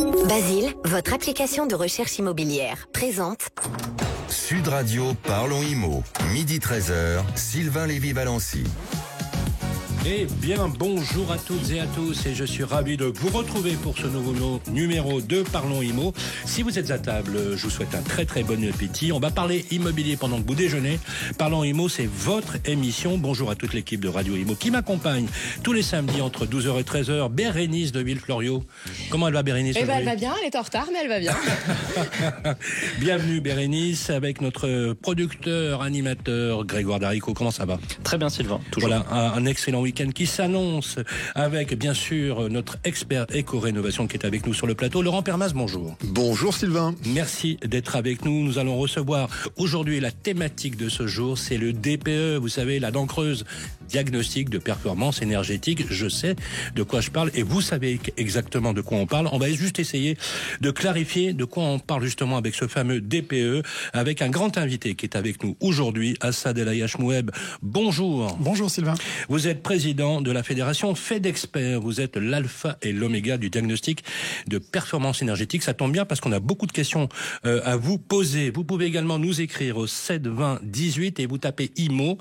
Basile, votre application de recherche immobilière, présente Sud Radio, parlons IMO. Midi 13h, Sylvain Lévy-Valency. Eh bien, bonjour à toutes et à tous, et je suis ravi de vous retrouver pour ce nouveau numéro de Parlons Immo. Si vous êtes à table, je vous souhaite un très très bon appétit. On va parler immobilier pendant que vous déjeunez. Parlons Immo, c'est votre émission. Bonjour à toute l'équipe de Radio Immo qui m'accompagne tous les samedis entre 12h et 13h. Bérénice de Villefloriot. Comment elle va, Bérénice? Eh ben, elle va bien, elle est en retard, mais elle va bien. Bienvenue, Bérénice, avec notre producteur, animateur, Grégoire Darico. Comment ça va? Très bien, Sylvain. Toujours. Voilà, un excellent week-end qui s'annonce avec bien sûr notre expert éco-rénovation qui est avec nous sur le plateau, Laurent Permas, bonjour. Bonjour Sylvain. Merci d'être avec nous. Nous allons recevoir aujourd'hui la thématique de ce jour, c'est le DPE, vous savez, la dent creuse, diagnostic de performance énergétique. Je sais de quoi je parle et vous savez exactement de quoi on parle. On va juste essayer de clarifier de quoi on parle justement avec ce fameux DPE, avec un grand invité qui est avec nous aujourd'hui, Assad El Ayach-Moueb. Bonjour. Bonjour Sylvain. Vous êtes président de la fédération FEDExpert. Vous êtes l'alpha et l'oméga du diagnostic de performance énergétique. Ça tombe bien parce qu'on a beaucoup de questions à vous poser. Vous pouvez également nous écrire au 7 20 18 et vous tapez IMO.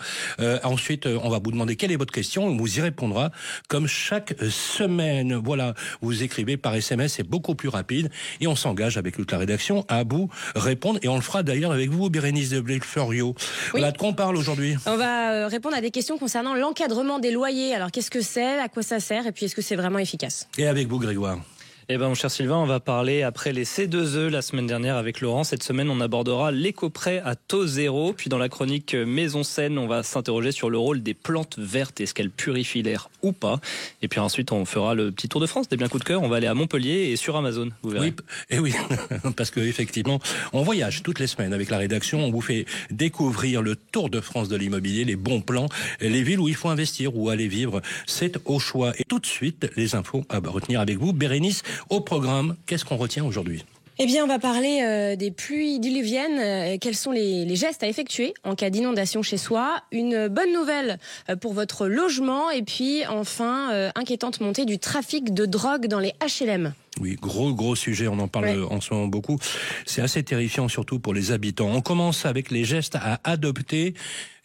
Ensuite, on va vous demander quelle est votre question. On vous y répondra comme chaque semaine. Voilà, vous écrivez par SMS, c'est beaucoup plus rapide et on s'engage avec toute la rédaction à vous répondre et on le fera d'ailleurs avec vous, Bérénice de Villefloriot. Oui. Voilà de quoi on parle aujourd'hui. On va répondre à des questions concernant l'encadrement des loyers. Alors, qu'est-ce que c'est, à quoi ça sert, et puis est-ce que c'est vraiment efficace? Et avec vous, Grégoire. Eh ben, mon cher Sylvain, on va parler après les C2E la semaine dernière avec Laurent. Cette semaine, on abordera l'éco-prêt à taux zéro. Puis dans la chronique Maison Saine, on va s'interroger sur le rôle des plantes vertes. Est-ce qu'elles purifient l'air ou pas? Et puis ensuite, on fera le petit tour de France des biens coup de cœur. On va aller à Montpellier et sur Amazon, vous verrez. Oui, et oui, parce que effectivement, on voyage toutes les semaines avec la rédaction. On vous fait découvrir le tour de France de l'immobilier, les bons plans, les villes où il faut investir ou aller vivre. C'est au choix. Et tout de suite, les infos à retenir avec vous. Bérénice, au programme, qu'est-ce qu'on retient aujourd'hui ? Eh bien, on va parler des pluies diluviennes. Quels sont les gestes à effectuer en cas d'inondation chez soi? Une bonne nouvelle pour votre logement. Et puis, enfin, inquiétante montée du trafic de drogue dans les HLM. Oui, gros sujet, on en parle en ce moment beaucoup. C'est assez terrifiant, surtout pour les habitants. On commence avec les gestes à adopter.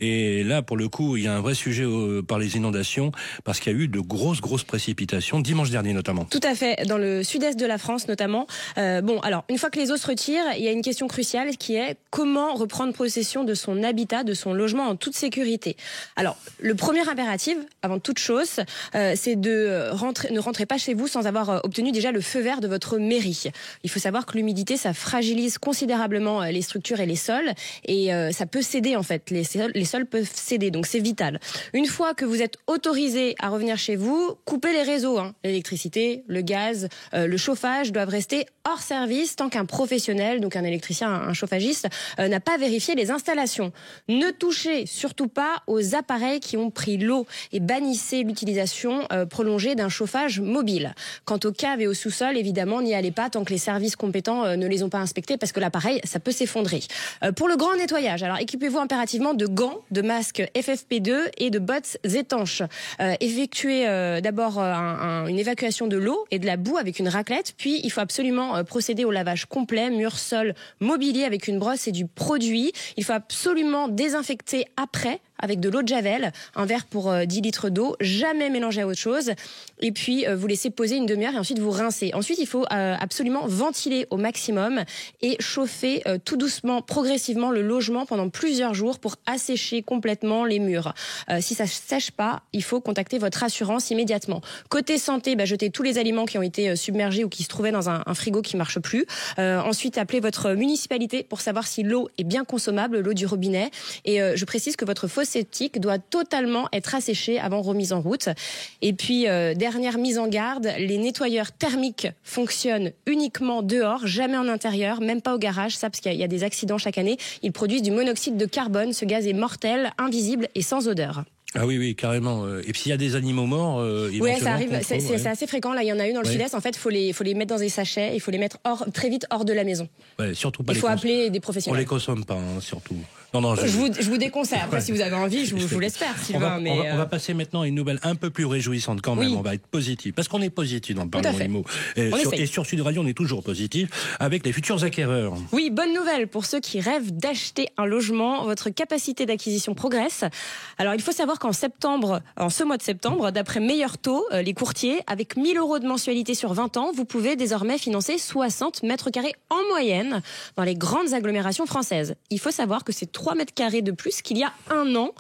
Et là, pour le coup, il y a un vrai sujet par les inondations, parce qu'il y a eu de grosses précipitations, dimanche dernier notamment. Tout à fait, dans le sud-est de la France notamment. Alors, une fois que les eaux se retirent, il y a une question cruciale qui est comment reprendre possession de son habitat, de son logement en toute sécurité. Alors, le premier impératif, avant toute chose, c'est ne rentrez pas chez vous sans avoir obtenu déjà le feu vert de votre mairie. Il faut savoir que l'humidité, ça fragilise considérablement les structures et les sols, et ça peut céder en fait. Les sols peuvent céder, donc c'est vital. Une fois que vous êtes autorisé à revenir chez vous, coupez les réseaux. L'électricité, le gaz, le chauffage doivent rester hors service tant qu'un professionnel, donc un électricien, un chauffagiste, n'a pas vérifié les installations. Ne touchez surtout pas aux appareils qui ont pris l'eau et bannissez l'utilisation prolongée d'un chauffage mobile. Quant aux caves et aux sous-sols, évidemment, n'y allez pas tant que les services compétents ne les ont pas inspectés parce que l'appareil, ça peut s'effondrer. Pour le grand nettoyage, alors équipez-vous impérativement de gants, de masques FFP2 et de bottes étanches. Effectuez d'abord une évacuation de l'eau et de la boue avec une raclette, puis il faut absolument procéder au lavage complet, mur, sol, mobilier avec une brosse et du produit. Il faut absolument désinfecter après avec de l'eau de Javel, un verre pour 10 litres d'eau, jamais mélangé à autre chose. Et puis, vous laissez poser une demi-heure et ensuite vous rincez. Ensuite, il faut absolument ventiler au maximum et chauffer tout doucement, progressivement le logement pendant plusieurs jours pour assécher complètement les murs. Si ça ne sèche pas, il faut contacter votre assurance immédiatement. Côté santé, jetez tous les aliments qui ont été submergés ou qui se trouvaient dans un frigo qui ne marche plus. Ensuite, appelez votre municipalité pour savoir si l'eau est bien consommable, l'eau du robinet. Et je précise que votre fosse septique doit totalement être asséché avant remise en route. Et puis, dernière mise en garde, les nettoyeurs thermiques fonctionnent uniquement dehors, jamais en intérieur, même pas au garage, ça parce qu'il y a des accidents chaque année. Ils produisent du monoxyde de carbone, ce gaz est mortel, invisible et sans odeur. Ah oui, carrément. Et puis s'il y a des animaux morts, oui, ça arrive. C'est assez fréquent. Là, il y en a eu dans le sud-est. En fait, faut les mettre dans des sachets. Il faut les mettre très vite hors de la maison. Ouais, surtout pas. Il faut appeler des professionnels. On les consomme pas, surtout. Non, je vous déconseille. Après, si vous avez envie, je vous l'espère, Sylvain. On va passer maintenant à une nouvelle un peu plus réjouissante quand même. On va être positif. Parce qu'on est positif dans le Parlement IMO. Et sur Sud Radio, on est toujours positif avec les futurs acquéreurs. Oui, bonne nouvelle pour ceux qui rêvent d'acheter un logement. Votre capacité d'acquisition progresse. Alors, il faut savoir qu'en ce mois de septembre, d'après Meilleur Taux, les courtiers, avec 1 000 € de mensualité sur 20 ans, vous pouvez désormais financer 60 mètres carrés en moyenne dans les grandes agglomérations françaises. Il faut savoir que c'est 3 mètres carrés de plus qu'il y a un an.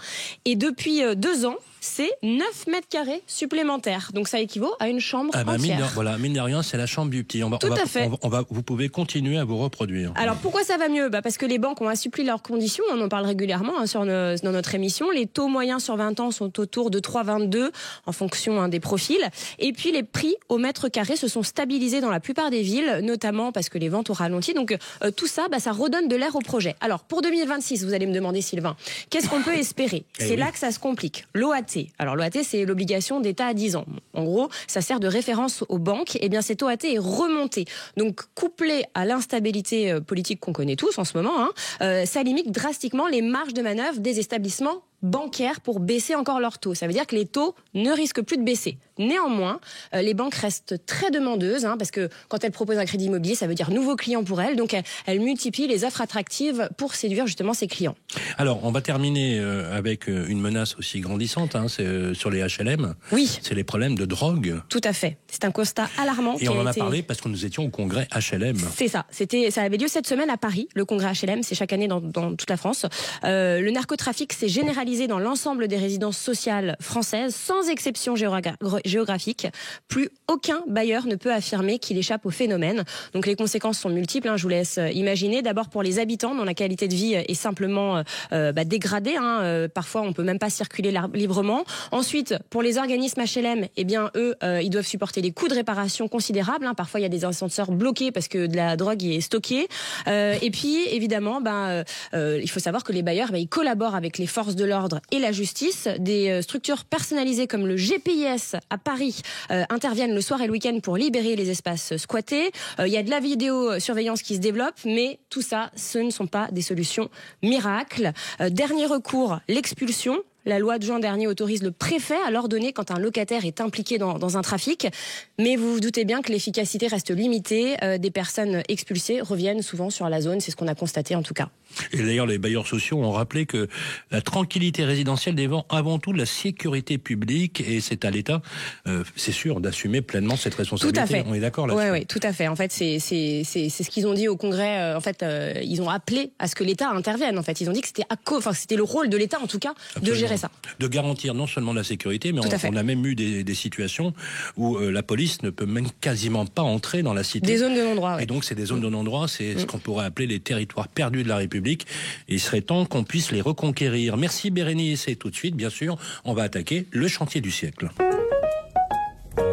Et depuis 2 ans, c'est 9 mètres carrés supplémentaires. Donc ça équivaut à une chambre entière. Mine de rien, c'est la chambre du petit. Vous pouvez continuer à vous reproduire. Alors pourquoi ça va mieux ? Parce que les banques ont assoupli leurs conditions. On en parle régulièrement dans notre émission. Les taux moyens sur 20 ans sont autour de 3,22 en fonction des profils. Et puis les prix au mètre carré se sont stabilisés dans la plupart des villes, notamment parce que les ventes ont ralenti. Donc tout ça, ça redonne de l'air au projet. Alors pour 2026, vous allez me demander, Sylvain, qu'est-ce qu'on peut espérer ? C'est là que ça se complique. L'OAT. Alors l'OAT, c'est l'obligation d'État à 10 ans. En gros, ça sert de référence aux banques. Et bien cet OAT est remonté. Donc couplé à l'instabilité politique qu'on connaît tous en ce moment, ça limite drastiquement les marges de manœuvre des établissements bancaires pour baisser encore leurs taux. Ça veut dire que les taux ne risquent plus de baisser. Néanmoins, les banques restent très demandeuses parce que quand elles proposent un crédit immobilier, ça veut dire nouveaux clients pour elles. Donc elles multiplient les offres attractives pour séduire justement ces clients. Alors, on va terminer avec une menace aussi grandissante, c'est sur les HLM. Oui. C'est les problèmes de drogue. Tout à fait. C'est un constat alarmant. Et on en a parlé parce que nous étions au congrès HLM. C'est ça. Ça avait lieu cette semaine à Paris, le congrès HLM. C'est chaque année dans toute la France. Le narcotrafic s'est généralisé dans l'ensemble des résidences sociales françaises, sans exception géographique. Plus aucun bailleur ne peut affirmer qu'il échappe au phénomène. Donc les conséquences sont multiples, je vous laisse imaginer. D'abord pour les habitants, dont la qualité de vie est simplement dégradée. Parfois, on peut même pas circuler librement. Ensuite, pour les organismes HLM, eux, ils doivent supporter des coûts de réparation considérables. Parfois, il y a des ascenseurs bloqués parce que de la drogue y est stockée. Et puis, évidemment, il faut savoir que les bailleurs, ils collaborent avec les forces de l'ordre et la justice. Des structures personnalisées comme le GPIS à Paris interviennent le soir et le week-end pour libérer les espaces squattés. Il y a de la vidéosurveillance qui se développe, mais tout ça, ce ne sont pas des solutions miracles. Dernier recours, l'expulsion. La loi de juin dernier autorise le préfet à l'ordonner quand un locataire est impliqué dans un trafic. Mais vous vous doutez bien que l'efficacité reste limitée. Des personnes expulsées reviennent souvent sur la zone. C'est ce qu'on a constaté en tout cas. Et d'ailleurs, les bailleurs sociaux ont rappelé que la tranquillité résidentielle dépend avant tout de la sécurité publique. Et c'est à l'État, c'est sûr, d'assumer pleinement cette responsabilité. Tout à fait. On est d'accord là-dessus. Oui, tout à fait. En fait, c'est ce qu'ils ont dit au Congrès. Ils ont appelé à ce que l'État intervienne. En fait, ils ont dit que c'était le rôle de l'État, en tout cas, de gérer ça. De garantir non seulement la sécurité, mais on a même eu des situations où la police ne peut même quasiment pas entrer dans la cité. Des zones de non-droit. Ouais. Et donc, c'est des zones de non-droit, c'est ce qu'on pourrait appeler les territoires perdus de la République. Et il serait temps qu'on puisse les reconquérir. Merci Bérénice. Et tout de suite, bien sûr, on va attaquer le chantier du siècle.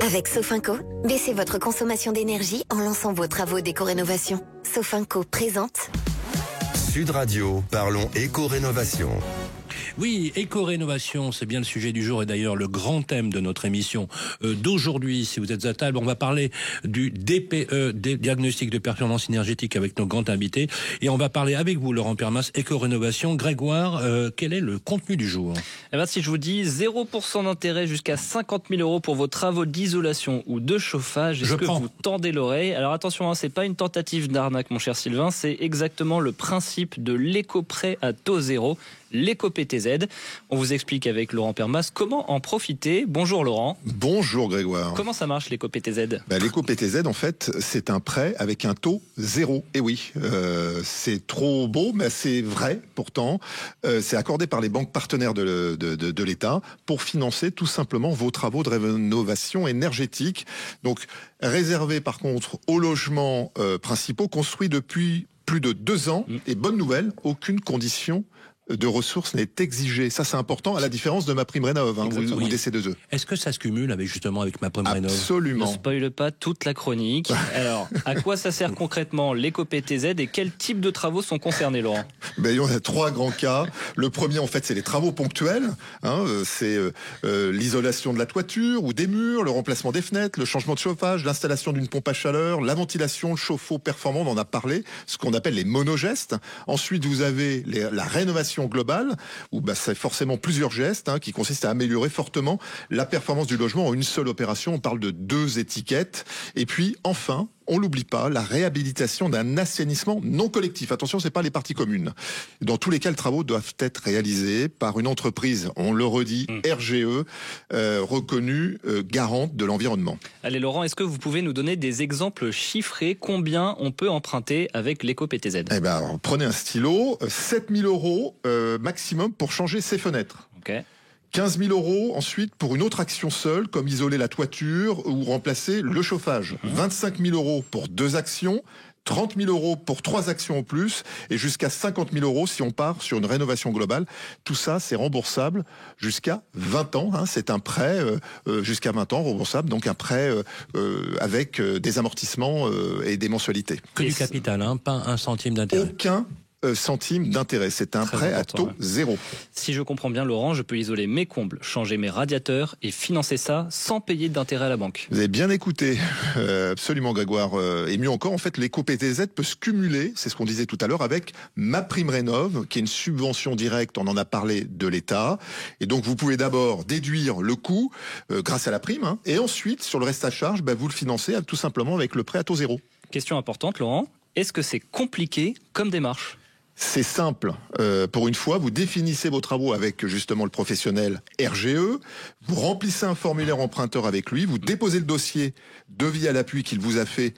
Avec Sofinco, baissez votre consommation d'énergie en lançant vos travaux d'éco-rénovation. Sofinco présente Sud Radio, parlons éco-rénovation. Oui, éco-rénovation, c'est bien le sujet du jour et d'ailleurs le grand thème de notre émission d'aujourd'hui. Si vous êtes à table, on va parler du DPE, diagnostic de performance énergétique avec nos grands invités. Et on va parler avec vous, Laurent Permas, éco-rénovation. Grégoire, quel est le contenu du jour ? Si je vous dis 0% d'intérêt jusqu'à 50 000 € pour vos travaux d'isolation ou de chauffage, est-ce que vous tendez l'oreille ? Alors attention, c'est pas une tentative d'arnaque, mon cher Sylvain, c'est exactement le principe de l'éco-prêt à taux zéro. L'éco-PTZ. On vous explique avec Laurent Permas comment en profiter. Bonjour Laurent. Bonjour Grégoire. Comment ça marche l'éco-PTZ ? L'éco-PTZ, en fait, c'est un prêt avec un taux zéro. Et oui, c'est trop beau, mais c'est vrai pourtant. C'est accordé par les banques partenaires de l'État pour financer tout simplement vos travaux de rénovation énergétique. Donc, réservé par contre aux logements principaux construits depuis plus de 2 ans. Et bonne nouvelle, aucune condition de ressources n'est exigé. Ça, c'est important, à la différence de MaPrimeRénov', ou des C2E. Est-ce que ça se cumule avec MaPrimeRénov'? Absolument. Ne spoile pas toute la chronique. Alors, à quoi ça sert concrètement l'éco-PTZ et quels types de travaux sont concernés, Laurent? Ben, on a 3 grands cas. Le premier, en fait, c'est les travaux ponctuels. C'est l'isolation de la toiture ou des murs, le remplacement des fenêtres, le changement de chauffage, l'installation d'une pompe à chaleur, la ventilation, le chauffe-eau performant, on en a parlé, ce qu'on appelle les monogestes. Ensuite, vous avez la rénovation globale, où c'est forcément plusieurs gestes qui consistent à améliorer fortement la performance du logement en une seule opération. On parle de 2 étiquettes. Et puis, enfin, on l'oublie pas, la réhabilitation d'un assainissement non collectif. Attention, c'est pas les parties communes. Dans tous les cas, les travaux doivent être réalisés par une entreprise, on le redit, RGE, reconnue garante de l'environnement. Allez Laurent, est-ce que vous pouvez nous donner des exemples chiffrés? Combien on peut emprunter avec l'éco-PTZ? Alors, prenez un stylo, 7 000 € maximum pour changer ses fenêtres. Ok. 15 000 € ensuite pour une autre action seule, comme isoler la toiture ou remplacer le chauffage. 25 000 € pour 2 actions, 30 000 € pour 3 actions en plus, et jusqu'à 50 000 € si on part sur une rénovation globale. Tout ça, c'est remboursable jusqu'à 20 ans. C'est un prêt jusqu'à 20 ans remboursable, donc un prêt avec des amortissements et des mensualités. Que du capital, pas un centime d'intérêt. Aucun centimes d'intérêt. C'est un prêt à taux zéro. Si je comprends bien, Laurent, je peux isoler mes combles, changer mes radiateurs et financer ça sans payer d'intérêt à la banque. Vous avez bien écouté, absolument Grégoire. Et mieux encore, en fait, l'éco-PTZ peut se cumuler, c'est ce qu'on disait tout à l'heure, avec MaPrimeRénov', qui est une subvention directe, on en a parlé, de l'État. Et donc, vous pouvez d'abord déduire le coût grâce à la prime, et ensuite, sur le reste à charge, vous le financez tout simplement avec le prêt à taux zéro. Question importante, Laurent. Est-ce que c'est compliqué comme démarche ? C'est simple. Pour une fois, vous définissez vos travaux avec justement le professionnel RGE, vous remplissez un formulaire emprunteur avec lui, vous déposez le dossier devis à l'appui qu'il vous a fait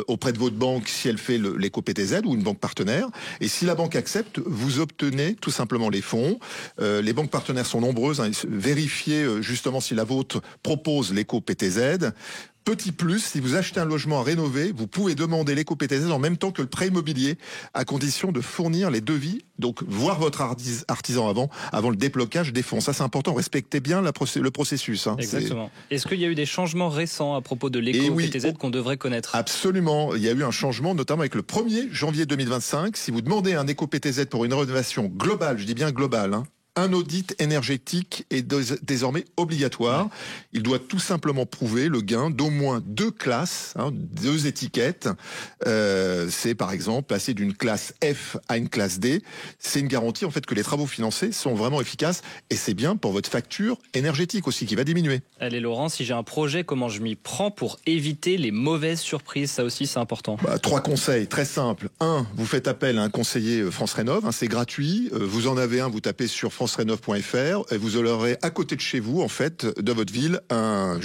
auprès de votre banque si elle fait l'éco-PTZ ou une banque partenaire. Et si la banque accepte, vous obtenez tout simplement les fonds. Les banques partenaires sont nombreuses. Vérifiez justement si la vôtre propose l'éco-PTZ. Petit plus, si vous achetez un logement à rénover, vous pouvez demander l'éco-PTZ en même temps que le prêt immobilier, à condition de fournir les devis, donc voir votre artisan avant le déblocage des fonds. Ça, c'est important. Respectez bien le processus. Exactement. Est-ce qu'il y a eu des changements récents à propos de l'éco-PTZ qu'on devrait connaître ? Absolument. Il y a eu un changement, notamment avec le 1er janvier 2025. Si vous demandez un éco-PTZ pour une rénovation globale, je dis bien globale, un audit énergétique est désormais obligatoire. Il doit tout simplement prouver le gain d'au moins 2 classes, 2 étiquettes. C'est par exemple passer d'une classe F à une classe D. C'est une garantie en fait que les travaux financés sont vraiment efficaces et c'est bien pour votre facture énergétique aussi qui va diminuer. Allez Laurent, si j'ai un projet, comment je m'y prends pour éviter les mauvaises surprises? Ça aussi c'est important. 3 conseils très simples. 1, vous faites appel à un conseiller France Rénov', c'est gratuit. Vous en avez un, vous tapez sur francerénov.fr et vous aurez à côté de chez vous, en fait, de votre ville, un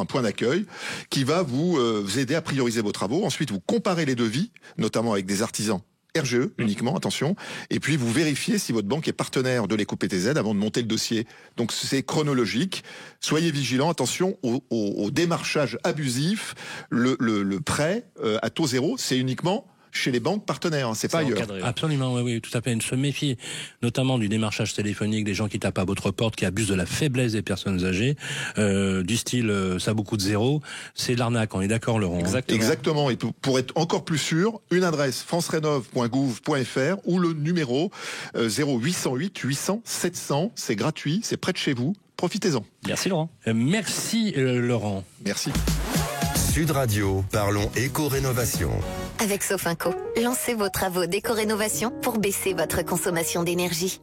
point d'accueil qui va vous aider à prioriser vos travaux. Ensuite, vous comparez les devis, notamment avec des artisans RGE uniquement, attention, et puis vous vérifiez si votre banque est partenaire de l'éco-PTZ avant de monter le dossier. Donc c'est chronologique. Soyez vigilants, attention au démarchage abusif. Le prêt à taux zéro, c'est uniquement chez les banques partenaires, c'est pas ailleurs. Encadré. Absolument, oui, tout à fait. Se méfier notamment du démarchage téléphonique, des gens qui tapent à votre porte, qui abusent de la faiblesse des personnes âgées, du style ça a beaucoup de zéro, c'est de l'arnaque, on est d'accord Laurent? Exactement, et pour être encore plus sûr, une adresse francerénov.gouv.fr ou le numéro 0808 800 700, c'est gratuit, c'est près de chez vous, profitez-en. Merci Laurent. Merci Laurent. Merci. Sud Radio, parlons éco-rénovation. Avec Sofinco, lancez vos travaux d'éco-rénovation pour baisser votre consommation d'énergie.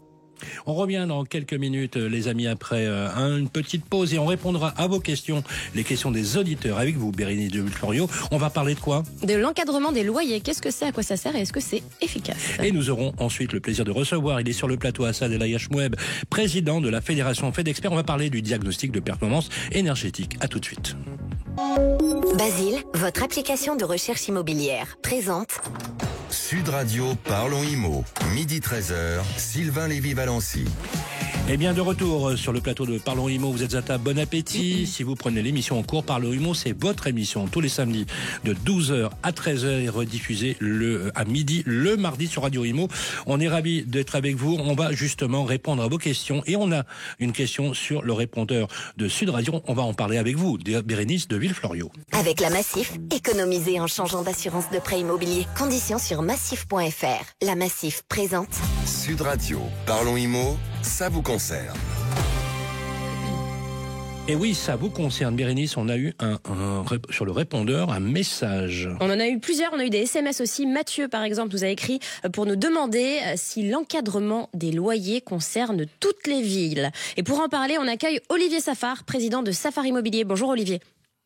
On revient dans quelques minutes, les amis, après une petite pause et on répondra à vos questions, les questions des auditeurs avec vous, Bérénice de Florio. On va parler de quoi? De l'encadrement des loyers. Qu'est-ce que c'est, à quoi ça sert et est-ce que c'est efficace? Et nous aurons ensuite le plaisir de recevoir, il est sur le plateau, Assad El Ayachmoueb, président de la Fédération FedExpert. On va parler du diagnostic de performance énergétique. À tout de suite. Basile, votre application de recherche immobilière, présente Sud Radio, parlons IMO. Midi 13h, Sylvain Lévy-Valency. Eh bien, de retour sur le plateau de Parlons Immo, vous êtes à table, bon appétit. Si vous prenez l'émission en cours, Parlons Immo, c'est votre émission tous les samedis de 12h à 13h et rediffusée à midi le mardi sur Radio Immo. On est ravis d'être avec vous. On va justement répondre à vos questions et on a une question sur le répondeur de Sud Radio. On va en parler avec vous, Bérénice de Villefloriot. Avec la Massif, économisez en changeant d'assurance de prêt immobilier. Conditions sur massif.fr. La Massif présente Sud Radio, Parlons Immo, ça vous concerne. Et oui, ça vous concerne, Bérénice. On a eu sur le répondeur un message. On en a eu plusieurs, on a eu des SMS aussi. Mathieu, par exemple, nous a écrit pour nous demander si l'encadrement des loyers concerne toutes les villes. Et pour en parler, on accueille Olivier Safar, président de Safar Immobilier. Bonjour Olivier.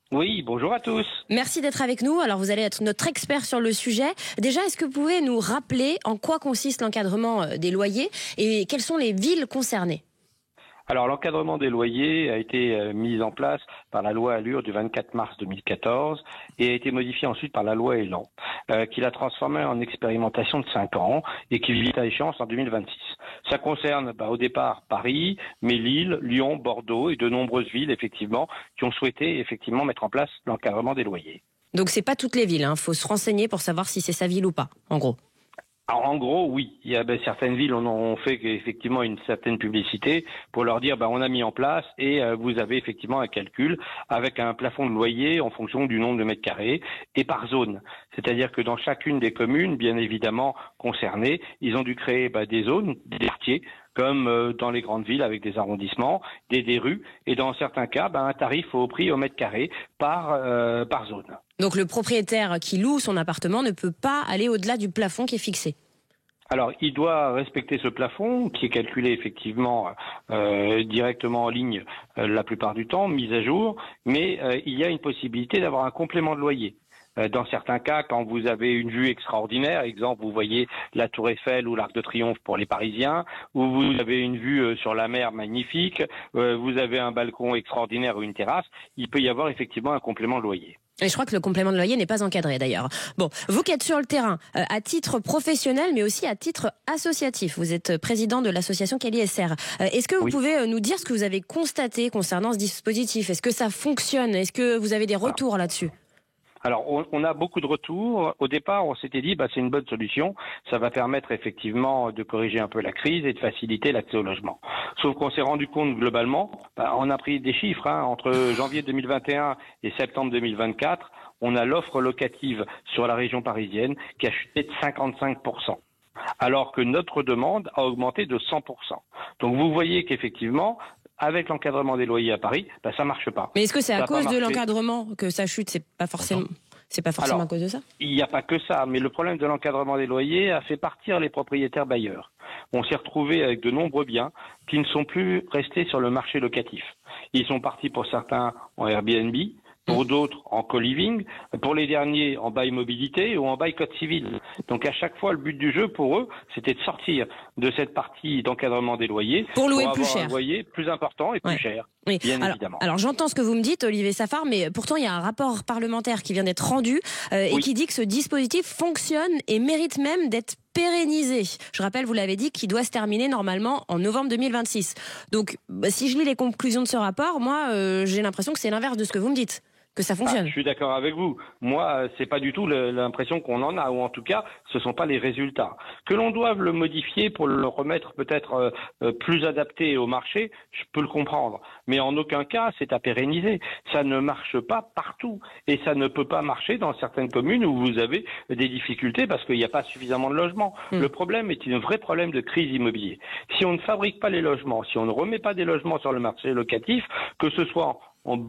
Oui, bonjour à tous. Merci d'être avec nous. Alors vous allez être notre expert sur le sujet. Déjà, est-ce que vous pouvez nous rappeler en quoi consiste l'encadrement des loyers et quelles sont les villes concernées ? Alors l'encadrement des loyers a été mis en place par la loi Allure du 24 mars 2014 et a été modifié ensuite par la loi Elan, qui l'a transformé en expérimentation de 5 ans et qui vise à échéance en 2026. Ça concerne au départ Paris, mais Lille, Lyon, Bordeaux et de nombreuses villes effectivement qui ont souhaité effectivement mettre en place l'encadrement des loyers. Donc c'est pas toutes les villes, faut se renseigner pour savoir si c'est sa ville ou pas, en gros. Alors, en gros, oui. Il y a certaines villes ont fait effectivement une certaine publicité pour leur dire on a mis en place et vous avez effectivement un calcul avec un plafond de loyer en fonction du nombre de mètres carrés et par zone. C'est-à-dire que dans chacune des communes, bien évidemment concernées, ils ont dû créer des zones, des quartiers, comme dans les grandes villes avec des arrondissements, des rues, et dans certains cas, un tarif au prix au mètre carré par zone. Donc le propriétaire qui loue son appartement ne peut pas aller au-delà du plafond qui est fixé. Alors, il doit respecter ce plafond qui est calculé effectivement directement en ligne la plupart du temps, mis à jour, mais il y a une possibilité d'avoir un complément de loyer. Dans certains cas, quand vous avez une vue extraordinaire, exemple, vous voyez la Tour Eiffel ou l'Arc de Triomphe pour les Parisiens, ou vous avez une vue sur la mer magnifique, vous avez un balcon extraordinaire ou une terrasse, il peut y avoir effectivement un complément de loyer. Et je crois que le complément de loyer n'est pas encadré d'ailleurs. Bon, vous qui êtes sur le terrain, à titre professionnel, mais aussi à titre associatif, vous êtes président de l'association Cali-SR. Est-ce que vous pouvez nous dire ce que vous avez constaté concernant ce dispositif ? Est-ce que ça fonctionne ? Est-ce que vous avez des retours là-dessus ? Alors, on a beaucoup de retours. Au départ, on s'était dit, c'est une bonne solution. Ça va permettre effectivement de corriger un peu la crise et de faciliter l'accès au logement. Sauf qu'on s'est rendu compte globalement, on a pris des chiffres, entre janvier 2021 et septembre 2024, on a l'offre locative sur la région parisienne qui a chuté de 55%. Alors que notre demande a augmenté de 100%. Donc vous voyez qu'effectivement, avec l'encadrement des loyers à Paris, ça marche pas. Mais est-ce que c'est à cause de l'encadrement que ça chute ? C'est pas forcément Alors, à cause de ça ? Il n'y a pas que ça, mais le problème de l'encadrement des loyers a fait partir les propriétaires bailleurs. On s'est retrouvé avec de nombreux biens qui ne sont plus restés sur le marché locatif. Ils sont partis pour certains en Airbnb, pour d'autres en co-living, pour les derniers en bail mobilité ou en bail code civil. Donc à chaque fois, le but du jeu pour eux, c'était de sortir de cette partie d'encadrement des loyers pour louer plus avoir cher, un loyer plus important et plus cher. Oui. Bien évidemment. Alors j'entends ce que vous me dites, Olivier Safar, mais pourtant il y a un rapport parlementaire qui vient d'être rendu et qui dit que ce dispositif fonctionne et mérite même d'être pérennisé. Je rappelle, vous l'avez dit, qu'il doit se terminer normalement en novembre 2026. Donc si je lis les conclusions de ce rapport, moi j'ai l'impression que c'est l'inverse de ce que vous me dites. Que ça fonctionne. Je suis d'accord avec vous. Moi, c'est pas du tout l'impression qu'on en a, ou en tout cas, ce sont pas les résultats. Que l'on doive le modifier pour le remettre peut-être plus adapté au marché, je peux le comprendre. Mais en aucun cas, c'est à pérenniser. Ça ne marche pas partout. Et ça ne peut pas marcher dans certaines communes où vous avez des difficultés parce qu'il n'y a pas suffisamment de logements. Le problème est un vrai problème de crise immobilière. Si on ne fabrique pas les logements, si on ne remet pas des logements sur le marché locatif, que ce soit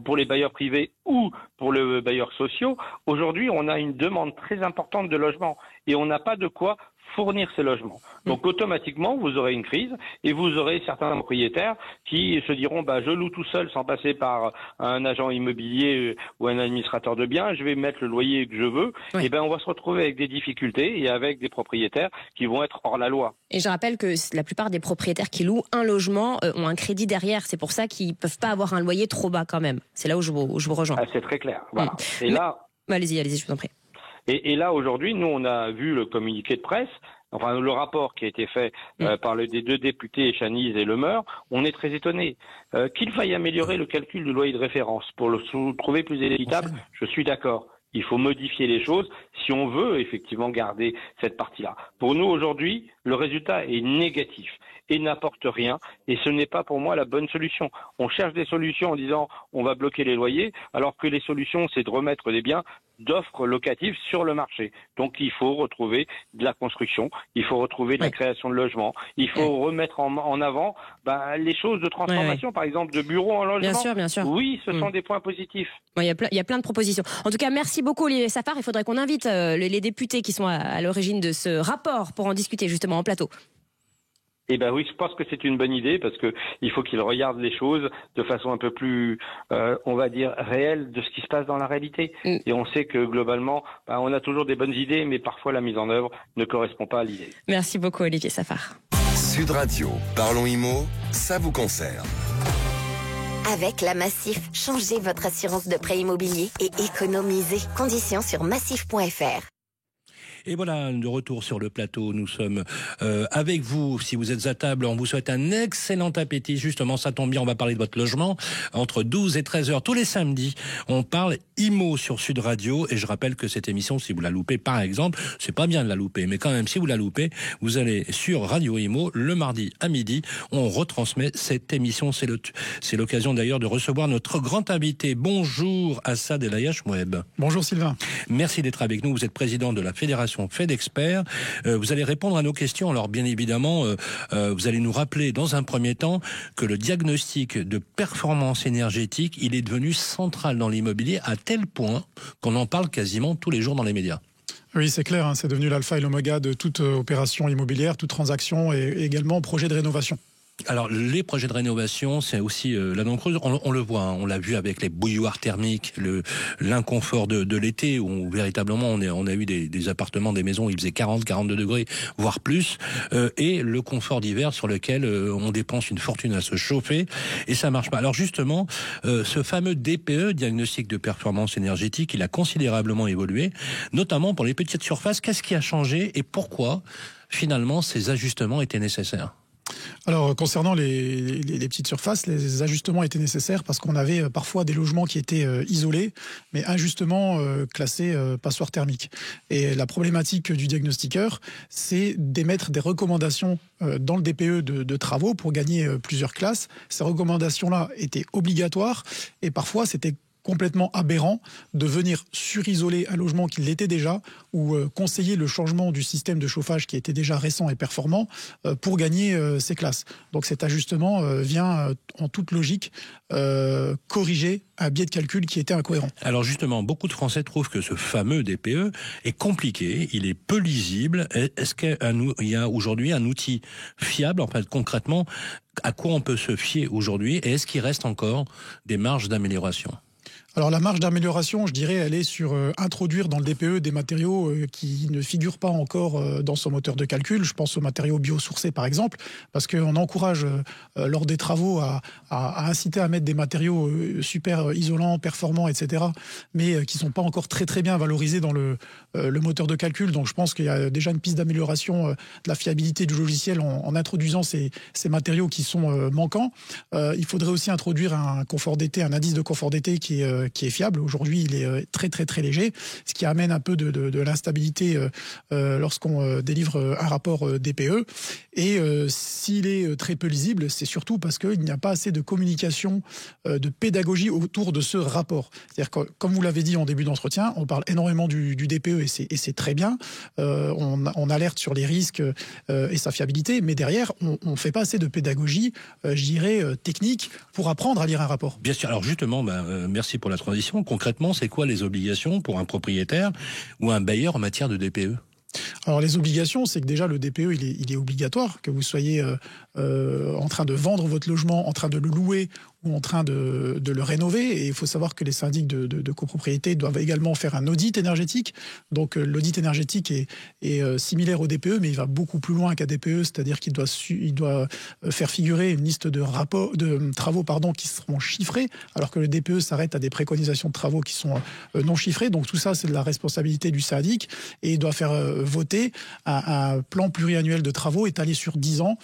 pour les bailleurs privés ou pour les bailleurs sociaux, aujourd'hui, on a une demande très importante de logements et on n'a pas de quoi fournir ces logements. Donc automatiquement, vous aurez une crise et vous aurez certains propriétaires qui se diront je loue tout seul sans passer par un agent immobilier ou un administrateur de biens, je vais mettre le loyer que je veux. Oui. Et on va se retrouver avec des difficultés et avec des propriétaires qui vont être hors la loi. Et je rappelle que la plupart des propriétaires qui louent un logement ont un crédit derrière. C'est pour ça qu'ils peuvent pas avoir un loyer trop bas quand même. C'est là où je vous rejoins. C'est très clair. Voilà. Et là, allez-y, je vous en prie. Et là, aujourd'hui, nous, on a vu le communiqué de presse enfin le rapport qui a été fait par les deux députés Chaniz et Lemeur, on est très étonné. Qu'il faille améliorer le calcul du loyer de référence pour le trouver plus équitable, je suis d'accord. Il faut modifier les choses si on veut effectivement garder cette partie-là. Pour nous aujourd'hui, le résultat est négatif et n'apporte rien, et ce n'est pas pour moi la bonne solution. On cherche des solutions en disant on va bloquer les loyers, alors que les solutions c'est de remettre des biens d'offres locatives sur le marché. Donc il faut retrouver de la construction, il faut retrouver de la création de logements, il faut remettre en avant les choses de transformation, par exemple de bureaux en logement. Bien sûr, bien sûr. Oui, ce sont des points positifs. Il y a plein de propositions. En tout cas, merci beaucoup Olivier Safar. Il faudrait qu'on invite les députés qui sont à l'origine de ce rapport pour en discuter justement en plateau. Eh ben oui, je pense que c'est une bonne idée parce que il faut qu'ils regardent les choses de façon un peu plus, on va dire, réelle de ce qui se passe dans la réalité. Et on sait que globalement, on a toujours des bonnes idées, mais parfois la mise en œuvre ne correspond pas à l'idée. Merci beaucoup Olivier Safar. Sud Radio, Parlons Immo, ça vous concerne. Avec la Massif, changez votre assurance de prêt immobilier et économisez. Conditions sur massif.fr. Et voilà, de retour sur le plateau, nous sommes avec vous. Si vous êtes à table, on vous souhaite un excellent appétit. Justement, ça tombe bien, on va parler de votre logement. Entre 12 et 13 heures, tous les samedis, on parle IMO sur Sud Radio. Et je rappelle que cette émission, si vous la loupez, par exemple, c'est pas bien de la louper, mais quand même, si vous la loupez, vous allez sur Radio IMO le mardi à midi. On retransmet cette émission. C'est l'occasion d'ailleurs de recevoir notre grand invité. Bonjour Assad El Ayach-Moueb. Bonjour Sylvain. Merci d'être avec nous. Vous êtes président de la Fédération FedExpert. Vous allez répondre à nos questions. Alors bien évidemment, vous allez nous rappeler dans un premier temps que le diagnostic de performance énergétique, il est devenu central dans l'immobilier à tel point qu'on en parle quasiment tous les jours dans les médias. Oui, c'est clair, c'est devenu l'alpha et l'oméga de toute opération immobilière, toute transaction et également projet de rénovation. Alors, les projets de rénovation, c'est aussi la dent creuse. On le voit, on l'a vu avec les bouilloires thermiques, l'inconfort de l'été, où véritablement on a eu des appartements, des maisons où il faisait 40, 42 degrés, voire plus, et le confort d'hiver sur lequel on dépense une fortune à se chauffer, et ça marche pas. Alors justement, ce fameux DPE, diagnostic de performance énergétique, il a considérablement évolué, notamment pour les petites surfaces. Qu'est-ce qui a changé et pourquoi, finalement, ces ajustements étaient nécessaires ? Alors, concernant les petites surfaces, les ajustements étaient nécessaires parce qu'on avait parfois des logements qui étaient isolés, mais injustement classés passoires thermiques. Et la problématique du diagnostiqueur, c'est d'émettre des recommandations dans le DPE de travaux pour gagner plusieurs classes. Ces recommandations-là étaient obligatoires et parfois c'était complètement aberrant de venir surisoler un logement qui l'était déjà ou conseiller le changement du système de chauffage qui était déjà récent et performant pour gagner ces classes. Donc cet ajustement vient en toute logique corriger un biais de calcul qui était incohérent. Alors justement, beaucoup de Français trouvent que ce fameux DPE est compliqué, il est peu lisible. Est-ce qu'il y a aujourd'hui un outil fiable, en fait, concrètement, à quoi on peut se fier aujourd'hui, et est-ce qu'il reste encore des marges d'amélioration ? Alors la marge d'amélioration, je dirais, elle est sur introduire dans le DPE des matériaux qui ne figurent pas encore dans son moteur de calcul. Je pense aux matériaux biosourcés par exemple, parce qu'on encourage lors des travaux à inciter à mettre des matériaux super isolants, performants, etc., mais qui sont pas encore très très bien valorisés dans le moteur de calcul. Donc je pense qu'il y a déjà une piste d'amélioration de la fiabilité du logiciel en introduisant ces matériaux qui sont manquants. Il faudrait aussi introduire un confort d'été, un indice de confort d'été qui est fiable. Aujourd'hui, il est très très très léger, ce qui amène un peu de l'instabilité lorsqu'on délivre un rapport DPE. Et s'il est très peu lisible, c'est surtout parce qu'il n'y a pas assez de communication, de pédagogie autour de ce rapport. C'est-à-dire que, comme vous l'avez dit en début d'entretien, on parle énormément du DPE et c'est très bien. On alerte sur les risques et sa fiabilité, mais derrière, on ne fait pas assez de pédagogie, je dirais, technique pour apprendre à lire un rapport. Bien sûr. Alors justement, merci pour la transition. Concrètement, c'est quoi les obligations pour un propriétaire ou un bailleur en matière de DPE ? Alors les obligations, c'est que déjà le DPE, il est obligatoire, que vous soyez en train de vendre votre logement, en train de le louer ou en train de le rénover. Et il faut savoir que les syndics de copropriété doivent également faire un audit énergétique. Donc l'audit énergétique est similaire au DPE, mais il va beaucoup plus loin qu'à DPE, c'est-à-dire qu'il doit faire figurer une liste de travaux qui seront chiffrés, alors que le DPE s'arrête à des préconisations de travaux qui sont non chiffrés. Donc tout ça, c'est de la responsabilité du syndic, et il doit faire voter un plan pluriannuel de travaux étalé sur 10 ans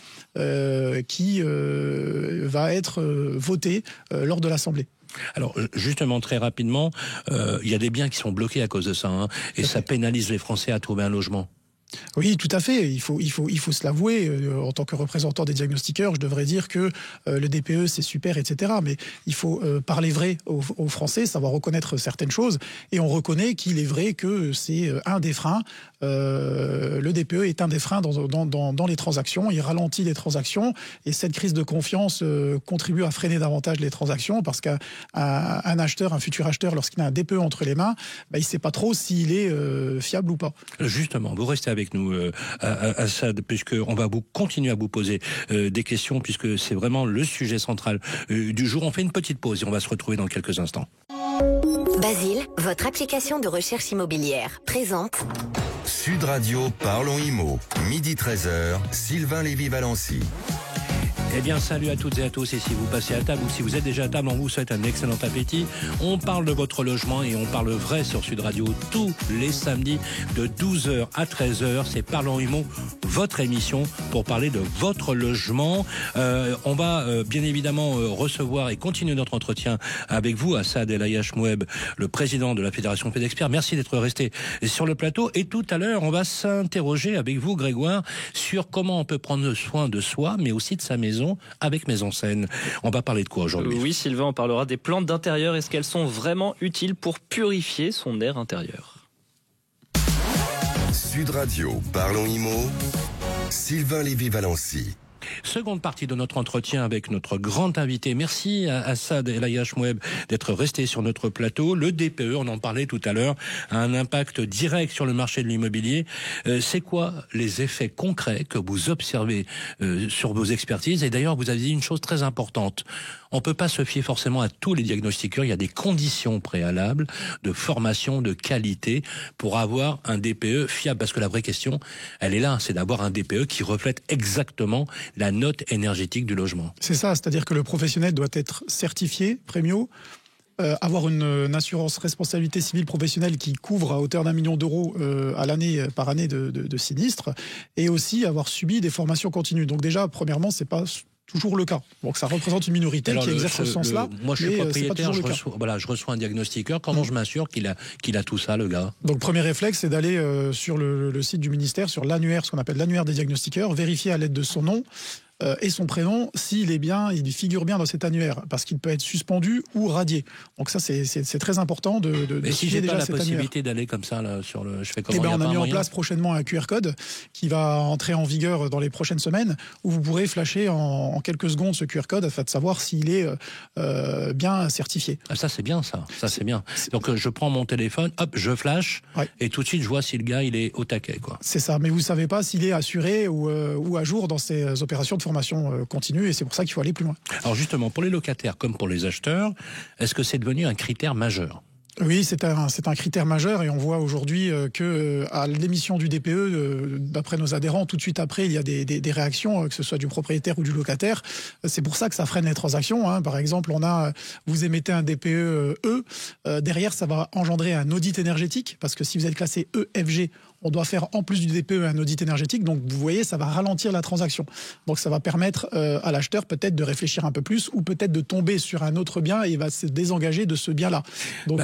qui va être voté lors de l'Assemblée. Alors justement, très rapidement, il y a des biens qui sont bloqués à cause de ça, hein, et ça pénalise les Français à trouver un logement. Oui, tout à fait. Il faut se l'avouer. En tant que représentant des diagnostiqueurs, je devrais dire que le DPE, c'est super, etc. Mais il faut parler vrai aux Français, savoir reconnaître certaines choses. Et on reconnaît qu'il est vrai que c'est un des freins. Le DPE est un des freins dans les transactions. Il ralentit les transactions. Et cette crise de confiance contribue à freiner davantage les transactions, parce qu'un acheteur, un futur acheteur, lorsqu'il a un DPE entre les mains, il ne sait pas trop s'il est fiable ou pas. Justement, vous restez avec nous, Assad, puisqu'on va continuer à vous poser des questions, puisque c'est vraiment le sujet central du jour. On fait une petite pause et on va se retrouver dans quelques instants. Basile, votre application de recherche immobilière, présente Sud Radio, parlons IMO. Midi 13h, Sylvain Lévy-Valency. Eh bien, salut à toutes et à tous, et si vous passez à table ou si vous êtes déjà à table, on vous souhaite un excellent appétit. On parle de votre logement et on parle vrai sur Sud Radio tous les samedis de 12h à 13h. C'est Parlons Immo, votre émission pour parler de votre logement. On va bien évidemment recevoir et continuer notre entretien avec vous, Assad El Ayach-Moueb, le président de la Fédération FedExpert. Merci d'être resté sur le plateau. Et tout à l'heure, on va s'interroger avec vous, Grégoire, sur comment on peut prendre soin de soi, mais aussi de sa maison, avec Maison Scène. On va parler de quoi aujourd'hui ? Oui, Sylvain, on parlera des plantes d'intérieur. Est-ce qu'elles sont vraiment utiles pour purifier son air intérieur ? Sud Radio, parlons IMO. Sylvain Lévy-Valency. Seconde partie de notre entretien avec notre grand invité. Merci à Assad El Ayach-Moueb d'être resté sur notre plateau. Le DPE, on en parlait tout à l'heure, a un impact direct sur le marché de l'immobilier. C'est quoi les effets concrets que vous observez sur vos expertises ? Et d'ailleurs, vous avez dit une chose très importante. On ne peut pas se fier forcément à tous les diagnostiqueurs. Il y a des conditions préalables de formation, de qualité pour avoir un DPE fiable. Parce que la vraie question, elle est là, c'est d'avoir un DPE qui reflète exactement la note énergétique du logement. C'est ça, c'est-à-dire que le professionnel doit être certifié, Premio, avoir une assurance responsabilité civile professionnelle qui couvre à hauteur d'1 million d'euros à l'année par année de sinistre, et aussi avoir subi des formations continues. Donc déjà, premièrement, c'est pas toujours le cas. Donc ça représente une minorité. Alors qui exerce ce sens-là. Moi, je suis propriétaire, je reçois un diagnostiqueur. Comment je m'assure qu'il a tout ça, le gars ? Donc, premier réflexe, c'est d'aller sur le site du ministère, sur l'annuaire, ce qu'on appelle l'annuaire des diagnostiqueurs, vérifier à l'aide de son nom et son prénom s'il il figure bien dans cet annuaire, parce qu'il peut être suspendu ou radié. Donc ça, c'est très important de Mais si j'ai pas la possibilité d'aller comme ça là, sur je fais comment ? On a mis en place prochainement un QR code qui va entrer en vigueur dans les prochaines semaines, où vous pourrez flasher en quelques secondes ce QR code afin de savoir s'il est bien certifié. Ah, ça c'est bien, ça c'est bien. Donc je prends mon téléphone, hop, je flash, et tout de suite je vois si le gars il est au taquet, quoi. C'est ça, mais vous savez pas s'il est assuré ou à jour dans ses opérations de formation continue, et c'est pour ça qu'il faut aller plus loin. Alors justement, pour les locataires comme pour les acheteurs, est-ce que c'est devenu un critère majeur ? Oui, c'est un critère majeur, et on voit aujourd'hui que à l'émission du DPE, d'après nos adhérents, tout de suite après, il y a des réactions, que ce soit du propriétaire ou du locataire. C'est pour ça que ça freine les transactions, hein. Par exemple, vous émettez un DPE derrière, ça va engendrer un audit énergétique, parce que si vous êtes classé EFG, on doit faire en plus du DPE un audit énergétique. Donc vous voyez, ça va ralentir la transaction. Donc ça va permettre à l'acheteur peut-être de réfléchir un peu plus, ou peut-être de tomber sur un autre bien et il va se désengager de ce bien-là. Donc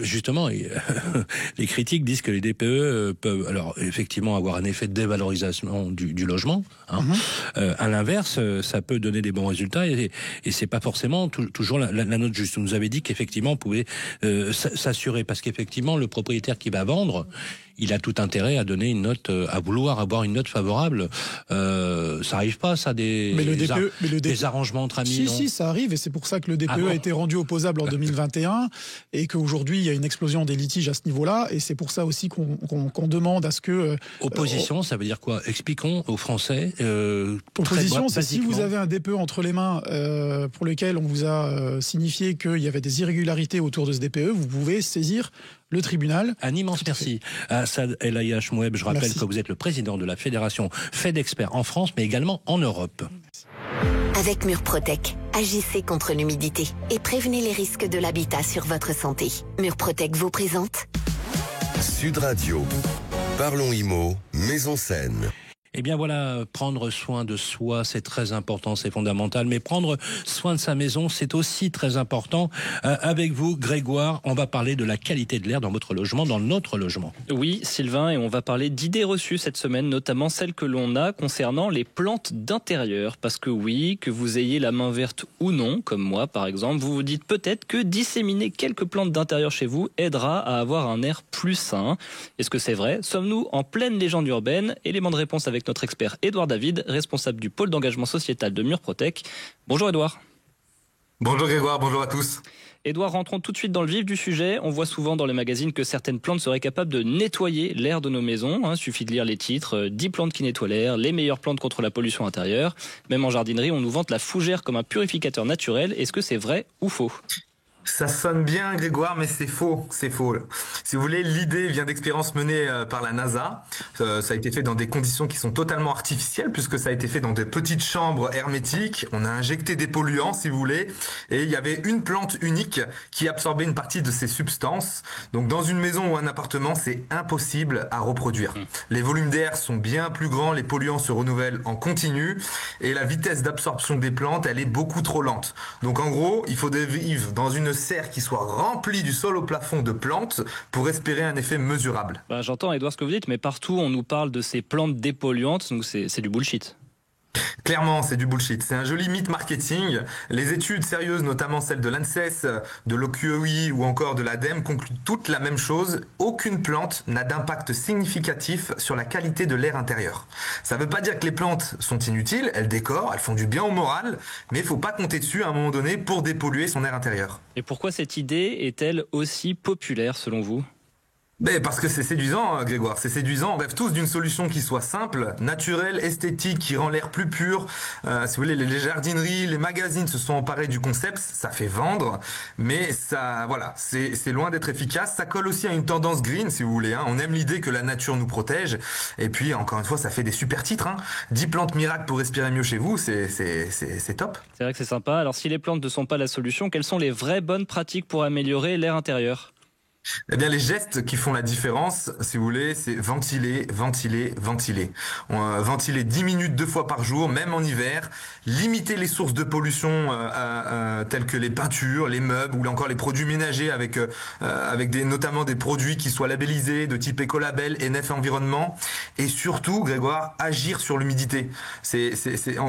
justement, les critiques disent que les DPE peuvent alors effectivement avoir un effet de dévalorisation du logement. Hein. À l'inverse, ça peut donner des bons résultats, et c'est pas forcément toujours la note juste. Vous nous avez dit qu'effectivement on pouvait s'assurer, parce qu'effectivement le propriétaire qui va vendre, il a tout intérêt à donner une note, à vouloir avoir une note favorable. Ça arrive pas, ça, des arrangements entre amis. Si, ça arrive, et c'est pour ça que le DPE a été rendu opposable en 2021, et qu'aujourd'hui il y a une explosion des litiges à ce niveau-là, et c'est pour ça aussi qu'on demande à ce que... Opposition, ça veut dire quoi? Expliquons aux Français. Opposition, c'est si vous avez un DPE entre les mains pour lequel on vous a signifié qu'il y avait des irrégularités autour de ce DPE, vous pouvez saisir le tribunal. Un immense merci à Saad El Ayach-Moueb. Je rappelle que vous êtes le président de la fédération FedExpert en France, mais également en Europe. Avec Murprotec, agissez contre l'humidité et prévenez les risques de l'habitat sur votre santé. Murprotec vous présente Sud Radio. Parlons IMO, Maison Saine. Eh bien voilà, prendre soin de soi, c'est très important, c'est fondamental. Mais prendre soin de sa maison, c'est aussi très important. Avec vous, Grégoire, on va parler de la qualité de l'air dans votre logement, dans notre logement. Oui, Sylvain, et on va parler d'idées reçues cette semaine, notamment celles que l'on a concernant les plantes d'intérieur. Parce que oui, que vous ayez la main verte ou non, comme moi par exemple, vous vous dites peut-être que disséminer quelques plantes d'intérieur chez vous aidera à avoir un air plus sain. Est-ce que c'est vrai? Sommes-nous en pleine légende urbaine? Élément de réponse avec notre expert Édouard David, responsable du pôle d'engagement sociétal de Murprotec. Bonjour Édouard. Bonjour Grégoire, bonjour à tous. Édouard, rentrons tout de suite dans le vif du sujet. On voit souvent dans les magazines que certaines plantes seraient capables de nettoyer l'air de nos maisons. Suffit de lire les titres, 10 plantes qui nettoient l'air, les meilleures plantes contre la pollution intérieure. Même en jardinerie, on nous vante la fougère comme un purificateur naturel. Est-ce que c'est vrai ou faux ? Ça sonne bien Grégoire, mais c'est faux, c'est faux. Si vous voulez, l'idée vient d'expériences menées par la NASA. Ça a été fait dans des conditions qui sont totalement artificielles, puisque ça a été fait dans des petites chambres hermétiques. On a injecté des polluants, si vous voulez, et il y avait une plante unique qui absorbait une partie de ces substances. Donc dans une maison ou un appartement, c'est impossible à reproduire. Les volumes d'air sont bien plus grands, les polluants se renouvellent en continu, et la vitesse d'absorption des plantes, elle est beaucoup trop lente. Donc en gros, il faut vivre dans une serre qui soit remplie du sol au plafond de plantes pour espérer un effet mesurable. J'entends Édouard ce que vous dites, mais partout on nous parle de ces plantes dépolluantes, donc c'est du bullshit. Clairement, c'est du bullshit. C'est un joli mythe marketing. Les études sérieuses, notamment celles de l'ANSES, de l'OQEI ou encore de l'ADEME, concluent toutes la même chose. Aucune plante n'a d'impact significatif sur la qualité de l'air intérieur. Ça ne veut pas dire que les plantes sont inutiles, elles décorent, elles font du bien au moral, mais il ne faut pas compter dessus à un moment donné pour dépolluer son air intérieur. Et pourquoi cette idée est-elle aussi populaire selon vous ? Parce que c'est séduisant, Grégoire, c'est séduisant. On rêve tous d'une solution qui soit simple, naturelle, esthétique, qui rend l'air plus pur. Si vous voulez, les jardineries, les magazines se sont emparés du concept, ça fait vendre, mais ça, voilà, c'est loin d'être efficace. Ça colle aussi à une tendance green, si vous voulez. On aime l'idée que la nature nous protège. Et puis, encore une fois, ça fait des super titres. 10 plantes miracles pour respirer mieux chez vous, c'est top. C'est vrai que c'est sympa. Alors, si les plantes ne sont pas la solution, quelles sont les vraies bonnes pratiques pour améliorer l'air intérieur ? Eh bien, les gestes qui font la différence, si vous voulez, c'est ventiler. Ventiler 10 minutes 2 fois par jour, même en hiver. Limiter les sources de pollution telles que les peintures, les meubles ou encore les produits ménagers avec notamment des produits qui soient labellisés de type Écolabel, ENF Environnement. Et surtout, Grégoire, agir sur l'humidité.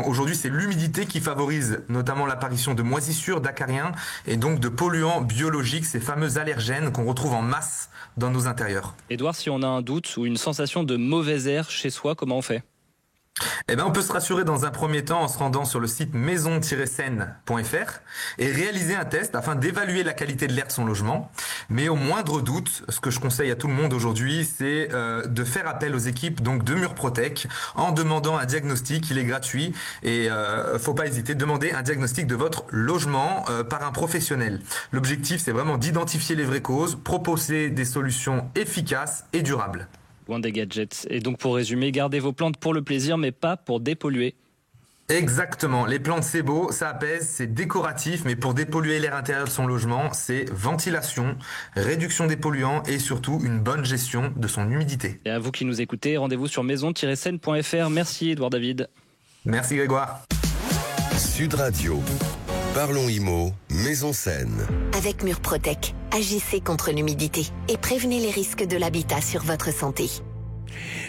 Aujourd'hui, c'est l'humidité qui favorise notamment l'apparition de moisissures, d'acariens et donc de polluants biologiques, ces fameux allergènes qu'on retrouve en masse dans nos intérieurs. Édouard, si on a un doute ou une sensation de mauvais air chez soi, comment on fait ? On peut se rassurer dans un premier temps en se rendant sur le site maison-saine.fr et réaliser un test afin d'évaluer la qualité de l'air de son logement. Mais au moindre doute, ce que je conseille à tout le monde aujourd'hui, c'est de faire appel aux équipes donc de Murprotec en demandant un diagnostic. Il est gratuit et faut pas hésiter de demander un diagnostic de votre logement par un professionnel. L'objectif, c'est vraiment d'identifier les vraies causes, proposer des solutions efficaces et durables. Loin des gadgets. Et donc pour résumer, gardez vos plantes pour le plaisir, mais pas pour dépolluer. Exactement. Les plantes, c'est beau, ça apaise, c'est décoratif, mais pour dépolluer l'air intérieur de son logement, c'est ventilation, réduction des polluants et surtout une bonne gestion de son humidité. Et à vous qui nous écoutez, rendez-vous sur maison-saine.fr. Merci Édouard David. Merci Grégoire. Sud Radio. Parlons IMO, Maison Saine. Avec Murprotec, agissez contre l'humidité et prévenez les risques de l'habitat sur votre santé.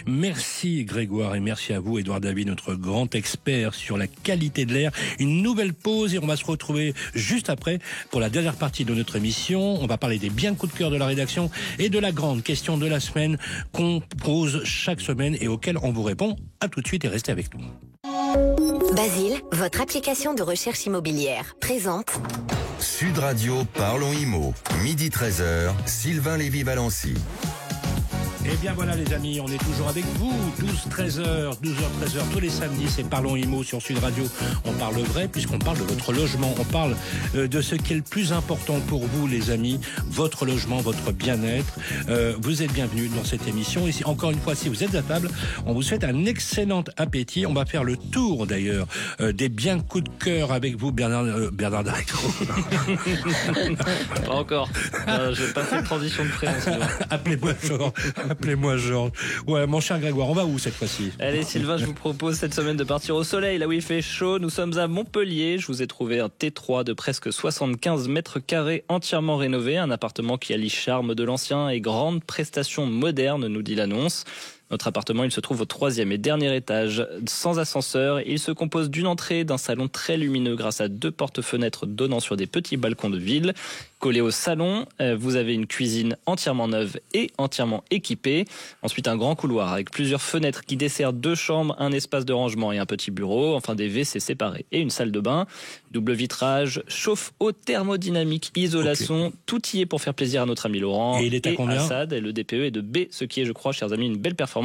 Merci Grégoire et merci à vous Édouard David, notre grand expert sur la qualité de l'air. Une nouvelle pause et on va se retrouver juste après pour la dernière partie de notre émission. On va parler des biens coups de cœur de la rédaction et de la grande question de la semaine qu'on pose chaque semaine et auquel on vous répond. À tout de suite et restez avec nous. Basile, votre application de recherche immobilière, présente Sud Radio, parlons IMO. Midi 13h, Sylvain Lévy-Valency. Et bien voilà les amis, on est toujours avec vous, 12h-13h tous les samedis, c'est Parlons IMO sur Sud Radio. On parle vrai puisqu'on parle de votre logement, on parle de ce qui est le plus important pour vous les amis, votre logement, votre bien-être. Vous êtes bienvenus dans cette émission et encore une fois, si vous êtes à table, on vous souhaite un excellent appétit. On va faire le tour d'ailleurs des biens coups de cœur avec vous Bernard Daricot. Pas encore, j'ai pas fait de transition de prénom. Appelez-moi Georges. Ouais, mon cher Grégoire, on va où cette fois-ci? Allez Sylvain, je vous propose cette semaine de partir au soleil, là où il fait chaud. Nous sommes à Montpellier. Je vous ai trouvé un T3 de presque 75 mètres carrés entièrement rénové. Un appartement qui allie charme de l'ancien et grandes prestations modernes, nous dit l'annonce. Notre appartement, il se trouve au 3e et dernier étage, sans ascenseur. Il se compose d'une entrée, d'un salon très lumineux grâce à 2 portes-fenêtres donnant sur des petits balcons de ville. Collé au salon, vous avez une cuisine entièrement neuve et entièrement équipée. Ensuite, un grand couloir avec plusieurs fenêtres qui desservent 2 chambres, un espace de rangement et un petit bureau. Enfin, des WC séparés et une salle de bain. Double vitrage, chauffe-eau thermodynamique, isolation. Okay. Tout y est pour faire plaisir à notre ami Laurent. Et il est à combien ? Assad, et le DPE est de B, ce qui est, je crois, chers amis, une belle performance.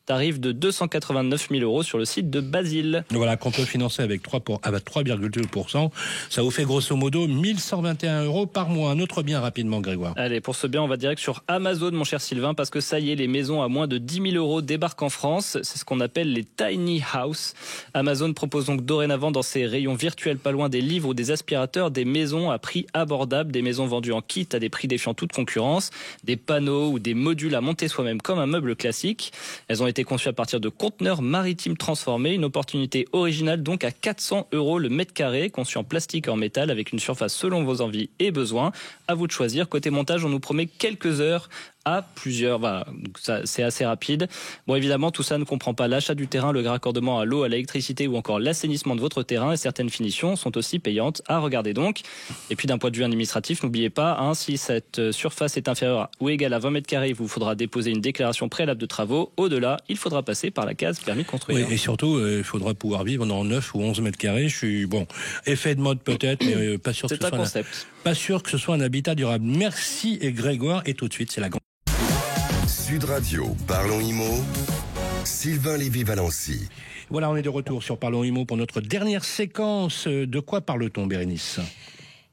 Tarif de 289 000 € sur le site de Basile. Voilà, qu'on peut financer avec 3,2%. Ça vous fait grosso modo 1 121 € par mois. Un autre bien rapidement, Grégoire. Allez, pour ce bien, on va direct sur Amazon, mon cher Sylvain, parce que ça y est, les maisons à moins de 10 000 € débarquent en France. C'est ce qu'on appelle les tiny house. Amazon propose donc dorénavant dans ses rayons virtuels pas loin des livres ou des aspirateurs, des maisons à prix abordable, des maisons vendues en kit à des prix défiant toute concurrence, des panneaux ou des modules à monter soi-même comme un meuble classique. Elles ont été conçues à partir de conteneurs maritimes transformés, une opportunité originale donc à 400 € le mètre carré, conçu en plastique et en métal avec une surface selon vos envies et besoins. À vous de choisir. Côté montage, on nous promet quelques heures à plusieurs, voilà, ça, c'est assez rapide. Bon, évidemment, tout ça ne comprend pas l'achat du terrain, le raccordement à l'eau, à l'électricité ou encore l'assainissement de votre terrain, et certaines finitions sont aussi payantes à regarder donc. Et puis d'un point de vue administratif, n'oubliez pas, si cette surface est inférieure ou égale à 20 mètres carrés, il vous faudra déposer une déclaration préalable de travaux. Au-delà, il faudra passer par la case permis de construire. Oui, et surtout, il faudra pouvoir vivre dans 9 ou 11 mètres carrés. Je suis, effet de mode peut-être, mais pas sûr que ce soit concept. Pas sûr que ce soit un habitat durable. Merci et Grégoire, et tout de suite, c'est la grande. Sud Radio, Parlons IMO, Sylvain Lévy-Valency. Voilà, on est de retour sur Parlons IMO pour notre dernière séquence. De quoi parle-t-on, Bérénice ?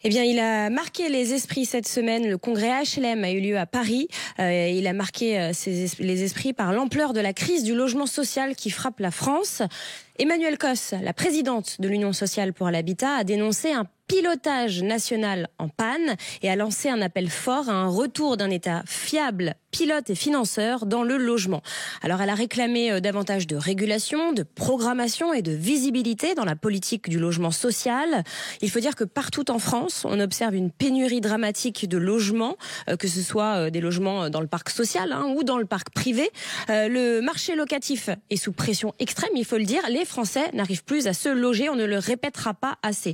Eh bien, il a marqué les esprits cette semaine. Le congrès HLM a eu lieu à Paris. Il a marqué les esprits par l'ampleur de la crise du logement social qui frappe la France. Emmanuelle Cos, la présidente de l'Union sociale pour l'habitat, a dénoncé un pilotage national en panne et a lancé un appel fort à un retour d'un État fiable, pilote et financeur dans le logement. Alors elle a réclamé davantage de régulation, de programmation et de visibilité dans la politique du logement social. Il faut dire que partout en France, on observe une pénurie dramatique de logements, que ce soit des logements dans le parc social ou dans le parc privé. Le marché locatif est sous pression extrême, il faut le dire. Les Français n'arrivent plus à se loger, on ne le répétera pas assez.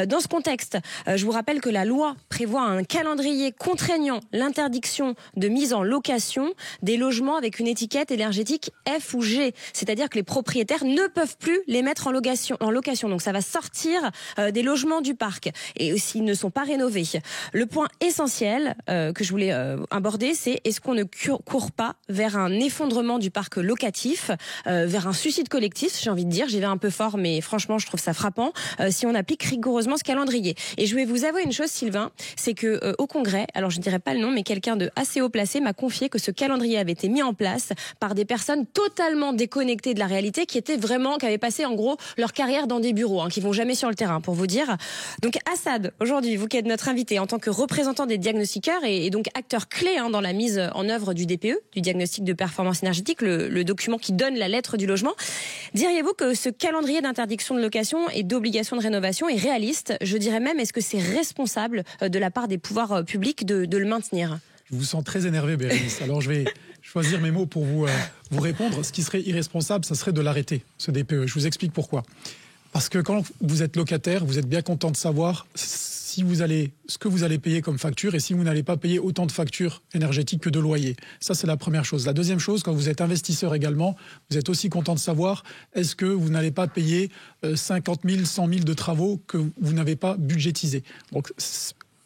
Dans ce contexte, je vous rappelle que la loi prévoit un calendrier contraignant l'interdiction de mise en location des logements avec une étiquette énergétique F ou G. C'est-à-dire que les propriétaires ne peuvent plus les mettre en location. Donc ça va sortir des logements du parc. Et s'ils ne sont pas rénovés. Le point essentiel que je voulais aborder, c'est est-ce qu'on ne court pas vers un effondrement du parc locatif, vers un suicide collectif, j'ai envie de dire. J'y vais un peu fort, mais franchement, je trouve ça frappant si on applique rigoureusement ce calendrier. Et je vais vous avouer une chose, Sylvain, c'est que au Congrès, alors je ne dirais pas le nom, mais quelqu'un de assez haut placé m'a confié que ce calendrier avait été mis en place par des personnes totalement déconnectées de la réalité, qui avaient passé en gros leur carrière dans des bureaux, qui vont jamais sur le terrain, pour vous dire. Donc Assad, aujourd'hui, vous qui êtes notre invité en tant que représentant des diagnostiqueurs et donc acteur clé dans la mise en œuvre du DPE, du diagnostic de performance énergétique, le document qui donne la lettre du logement, diriez-vous que ce calendrier d'interdiction de location et d'obligation de rénovation est réaliste ? Je dirais même, est-ce que c'est responsable de la part des pouvoirs publics de le maintenir ? Je vous sens très énervé, Bérénice. Alors je vais choisir mes mots pour vous répondre. Ce qui serait irresponsable, ça serait de l'arrêter, ce DPE. Je vous explique pourquoi. Parce que quand vous êtes locataire, vous êtes bien content de savoir ce que vous allez payer comme facture et si vous n'allez pas payer autant de factures énergétiques que de loyers. Ça, c'est la première chose. La deuxième chose, quand vous êtes investisseur également, vous êtes aussi content de savoir est-ce que vous n'allez pas payer 50 000, 100 000 de travaux que vous n'avez pas budgétisés. Donc,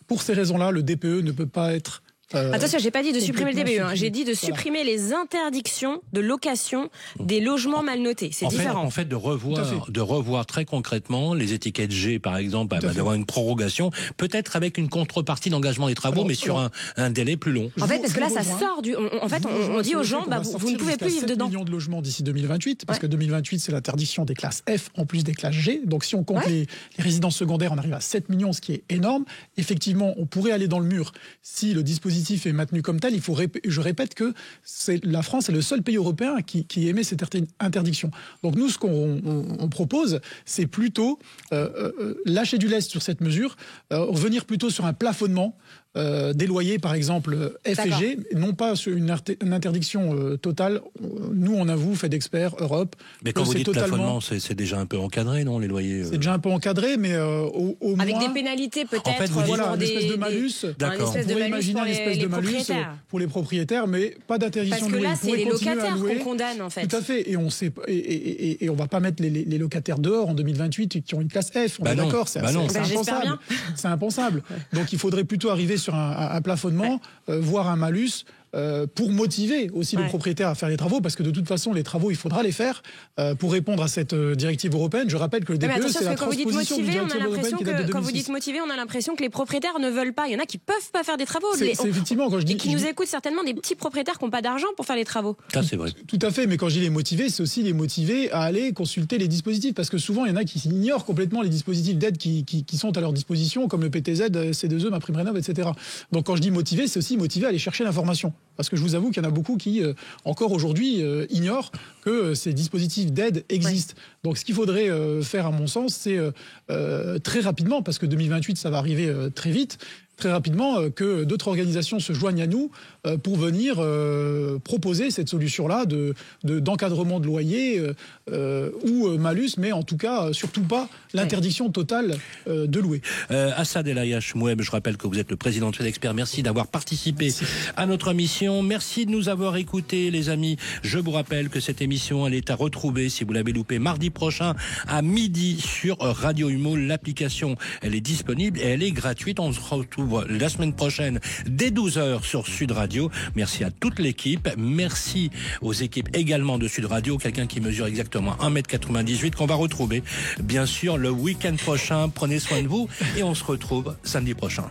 pour ces raisons-là, le DPE ne peut pas être... Attention, j'ai pas dit de supprimer le DPE, j'ai dit de supprimer les interdictions de location des logements mal notés. C'est différent. En fait, de revoir très concrètement les étiquettes G, par exemple, d'avoir une prorogation, peut-être avec une contrepartie d'engagement des travaux, mais sur un délai plus long. En fait, parce que là, ça sort du. En fait, on dit aux gens, vous ne pouvez plus vivre dedans. 7 millions de logements d'ici 2028, parce que 2028, c'est l'interdiction des classes F en plus des classes G. Donc, si on compte les résidences secondaires, on arrive à 7 millions, ce qui est énorme. Effectivement, on pourrait aller dans le mur si le dispositif est maintenu comme tel. Je répète que la France est le seul pays européen qui émet cette interdiction. Donc nous, ce qu'on propose, c'est plutôt lâcher du lest sur cette mesure, revenir plutôt sur un plafonnement des loyers, par exemple, F et G, non pas sur une interdiction totale. Nous, on avoue, fait d'experts, Europe. Mais quand vous dites plafonnement, c'est déjà un peu encadré, non, les loyers C'est déjà un peu encadré, mais au moins... Avec des pénalités, peut-être. En fait, vous dites, une espèce de malus. D'accord. On pourrait imaginer une espèce de malus pour les propriétaires, mais pas d'interdiction de louer. Parce que là, c'est les locataires qu'on condamne, en fait. Tout à fait. Et on va pas mettre les locataires dehors en 2028 qui ont une classe F. On est d'accord, c'est impensable. C'est impensable. Donc il faudrait plutôt arriver sur un plafonnement, voire un malus, pour motiver aussi le propriétaire à faire les travaux, parce que de toute façon, les travaux, il faudra les faire pour répondre à cette directive européenne. Je rappelle que le DPE, c'est la transposition d'une directive européenne qui date de 2006. Quand vous dites motiver, on a l'impression que les propriétaires ne veulent pas. Il y en a qui peuvent pas faire des travaux. C'est effectivement, quand je dis... Et qui nous écoutent certainement des petits propriétaires qui n'ont pas d'argent pour faire les travaux. Ça, c'est vrai. Tout à fait, mais quand je dis les motiver, c'est aussi les motiver à aller consulter les dispositifs, parce que souvent, il y en a qui ignorent complètement les dispositifs d'aide qui sont à leur disposition, comme le PTZ, C2E, MaPrimeRénov', etc. Donc quand je dis motiver, c'est aussi motiver à aller chercher l'information. Parce que je vous avoue qu'il y en a beaucoup qui, encore aujourd'hui, ignorent que ces dispositifs d'aide existent. Donc ce qu'il faudrait faire, à mon sens, c'est très rapidement, parce que 2028, ça va arriver très vite, très rapidement, que d'autres organisations se joignent à nous pour venir proposer cette solution-là d'encadrement de loyer ou malus, mais en tout cas, surtout pas l'interdiction totale de louer. Assad El Ayache Moueb, je rappelle que vous êtes le président de FedExpert. Merci d'avoir participé à notre émission. Merci de nous avoir écoutés, les amis. Je vous rappelle que cette émission, elle est à retrouver, si vous l'avez loupé, mardi prochain à midi sur Radio Imo. L'application, elle est disponible et elle est gratuite. On se retrouve la semaine prochaine dès 12h sur Sud Radio. Merci à toute l'équipe. Merci aux équipes également de Sud Radio. Quelqu'un qui mesure exactement 1m98 qu'on va retrouver bien sûr le week-end prochain. Prenez soin de vous et on se retrouve samedi prochain.